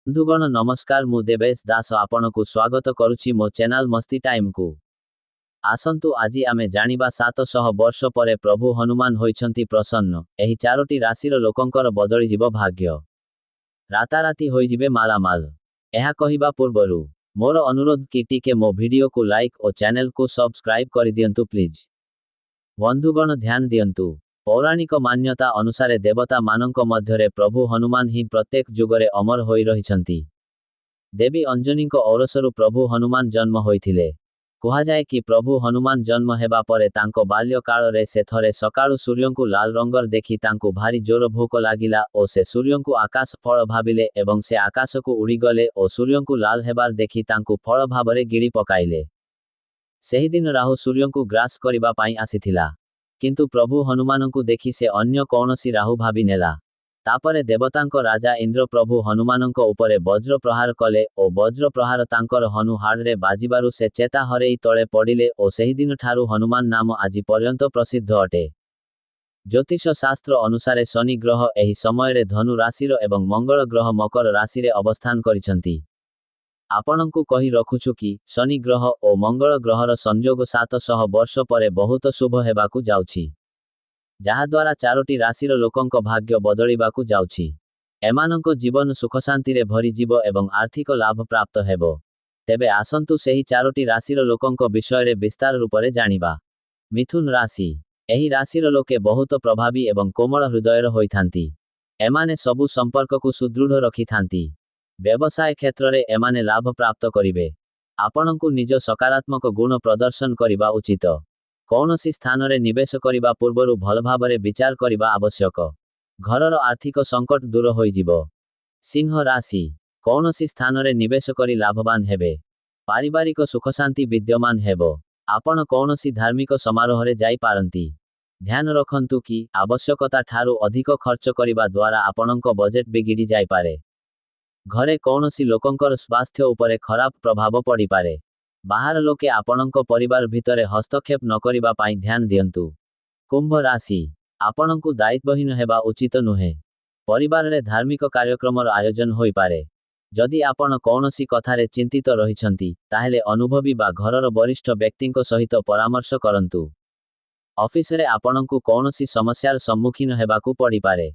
बंधुगण नमस्कार मु देवेश दास आपनकु स्वागत करुछि मो चैनल मस्ती टाइम को। आसंतु आजि आमे जानिबा 700 वर्ष परे प्रभु हनुमान होइछंती प्रसन्न। एही चारोटी राशिर लोकंकर बदली जीव भाग्य। राताराती होइजिबे मालामाल। एहा कहिबा पूर्वरु मोर अनुरोध कि टिके मो वीडियो को लाइक और चैनल को सब्सक्राइब कर दियंतु प्लीज। बंधुगण ध्यान दियंतु। पौराणिक मान्यता अनुसारे देवता मानंक मध्यरे प्रभु हनुमान ही प्रत्येक जुगरे अमर होई रहिछंती। देवी अंजनीक औरसरु प्रभु हनुमान जन्म होइथिले। कुहाजाए कि प्रभु हनुमान जन्म हेबा परे तांको बाल्य कालरे से थरे सकाळु सूर्यंकु लाल रंगर देखि तांको भारी जोर भोक लागिला ओ से सूर्यंकु आकाश फल भाबिले एवं से आकाशकु उड़ी गले ओ सूर्यंकु लाल हेबार देखि तांको फल भाबरे गिड़ी पकाइले। सेही दिन राहु सूर्यंकु ग्रास करिबा पाई आसिथिला। किंतु प्रभु हनुमानंकु देखि से अन्य कौनसी राहु भाबी नेला। तापरे देवतांको राजा इंद्र प्रभु हनुमानंको उपरे वज्र प्रहार कले ओ वज्र प्रहार तांकर हनु हाड़रे बाजिबारु से चेता हरेई तळे पड़िले ओ सेही दिन ठारु हनुमान नाम आजि पर्यंत प्रसिद्ध अटे। ज्योतिष शास्त्र अनुसारे शनि ग्रह एही समयरे धनु राशिर एवं मंगल ग्रह मकर राशिरे अवस्थान करिसंती। आपनंकु कहि रखुछु कि शनि ग्रह ओ मंगल ग्रहर संयोग 700 वर्ष परे बहुत शुभ हेबाकु जाउछि। जहा द्वारा चारोटी राशिर लोकंक भाग्य बदलिबाकु जाउछि। एमानंक जीवन सुख शांतिरे भरी जीव एवं आर्थिक लाभ प्राप्त हेबो। तेबे आसंतु सेही चारोटी राशिर लोकंक विषयरे विस्तार रूपरे जानिबा। मिथुन राशि। एही राशिर लोके बहुत प्रभावी एवं कोमल हृदयर होइथांती। एमाने सबु संपर्ककु सुदृढ़ रखिथांती। व्यवसाय क्षेत्र रे एमाने लाभ प्राप्त करिवे। आपनंकु निज सकारात्मक गुण प्रदर्शन करिबा उचित। कौनसी स्थान रे निवेश करिबा पूर्वरु भल भाबरे विचार करिबा आवश्यक। घरर आर्थिक संकट दूर होइजिबो। सिंह राशि। कौनसी स्थान रे निवेश करि लाभवान हेबे। पारिवारिक सुख शांति विद्यमान हेबो। आपण कौनसी धार्मिक समारोह रे जाई पारंती। ध्यान रखंतु कि आवश्यकता ठारू अधिक खर्च करिबा द्वारा आपनंक बजेट बिगिड़ी जाई पारे। घरे कौनसी लोकंकर स्वास्थ्य उपरे खराब प्रभाव पड़ी पारे। बाहर लोके आपनंक परिवार भितरे हस्तक्षेप न करिबा पाई ध्यान दियंतु। कुंभ राशि। आपनंकु दायित्वहीन हेबा उचित नुहे। परिवार रे धार्मिक कार्यक्रमर आयोजन होई पारे। जदि आपण कौनसी कथारे चिंतित रहिछंती ताहेले अनुभवी बा घरर वरिष्ठ व्यक्तिंको सहित परामर्श करंतु। ऑफिस रे आपनंकु कौनसी समस्यार सम्मुखीन हेबाकु पड़ी पारे।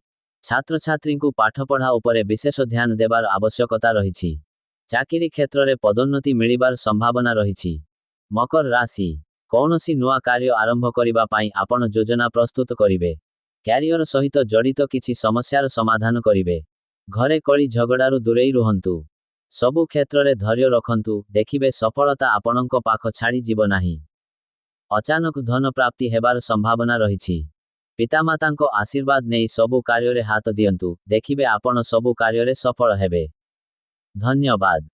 छात्र छात्री को पाठ पढ़ा उपरे विशेष ध्यान देवार आवश्यकता रहिछि। चाकिरी क्षेत्र रे पदोन्नति मिलिबार संभावना रहिछि। मकर राशि। कौनसी नुआ कार्य आरंभ करिबा पाई आपण योजना प्रस्तुत करिवे। कैरियर सहित जड़ित किछि समस्यार समाधान करिवे। घरे कली झगड़ारु दूरेई रुहंतु। सबु क्षेत्र रे धैर्य रखंतु। देखिबे सफलता आपणंक पाख छाड़ी जीव नाही। अचानक धन प्राप्ति हेबार संभावना रहिछि। पितामातांको आशीर्वाद नेई सबु कार्य रे हाथ दियंतु। देखिबे आपण सबु कार्य रे सफल हेबे। धन्यवाद।